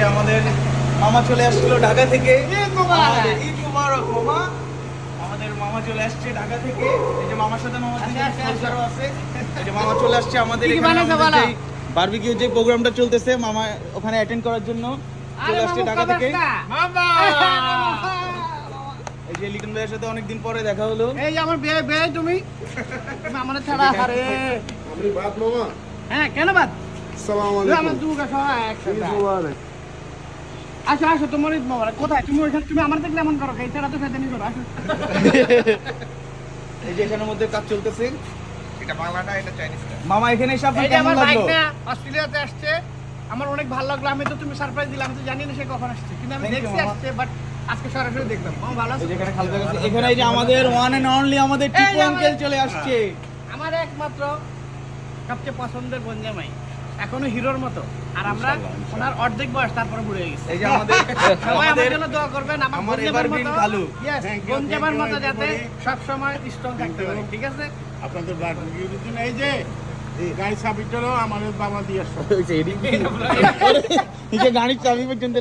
আমাদের মামা চলে আসছিল ঢাকা থেকে। ঈদ মুবারক মামা। আমাদের মামা চলে আসছে ঢাকা থেকে। এই যে মামার সাথে মামার সংসারও আছে। এই যে মামা চলে আসছে আমাদের এখানে বারবিকিউ যে প্রোগ্রামটা চলতেছে, মামা ওখানে অ্যাটেন্ড করার জন্য চলে আসছে ঢাকা থেকে। এই যে লিটন ভাইয়ের সাথে অনেকদিন পরে দেখা হলো। এই যে আমার বে তুমি আমাদের ছাড়া আরে আপনি বাদ মামা। হ্যাঁ কেন বাদ? আসসালামু আমার আলাইকুম। দুগা সবাই একসাথে। ঈদ মুবারক। আসো আসো তোমার ঈদ মোবারক। কোথায় তুমি? ওইখানে তুমি আমার দেখলে এমন করো, এই ছাড়া তো ফেতে নি করো। আসো এই যে এখানের মধ্যে কাজ চলতেছে। এটা বাংলাটা, এটা চাইনিজটা। মামা এখানে এসে আপনার এই যে কেমন আমার বাইক লাগলো? না অস্ট্রেলিয়াতে আসছে, আমার অনেক ভালো লাগলো। আমি তো তুমি সারপ্রাইজ দিলাম, আমি তো জানি না সে কখন আসছে, কিন্তু আমি Thank you, দেখছি মামা। আসছে, বাট আজকে সরাসরি দেখলাম। ও ভালো আছে। এই যে এখানে খালেদা কাছে এখানে এই যে আমাদের ওয়ান এন্ড অনলি আমাদের টিপু এই যে আঙ্কেল আমাদের- চলে আসছে। আমার একমাত্র সবচেয়ে পছন্দের বঞ্জামাই, এখনো হিরোর মতো। আর আমরা ওনার অর্ধেক বয়স, তারপরে বুড়ে গেছি। এই যে আমাদের সবাই আমার আমাদের জন্য দোয়া করবেন, আমার আমার বঞ্জামার evergreen মতো। খালু। Yes, Thank you, বঞ্জামার thank you, মতো যাতে everybody. সব সময় স্ট্রং থাকতে পারি, ঠিক আছে? আপনাদের বারবিকিউর জন্য এই যে গাড়ি চাবিটারও আমাদের বাবা দিয়ে আসছে। এই যে গাড়ির চাবি পর্যন্ত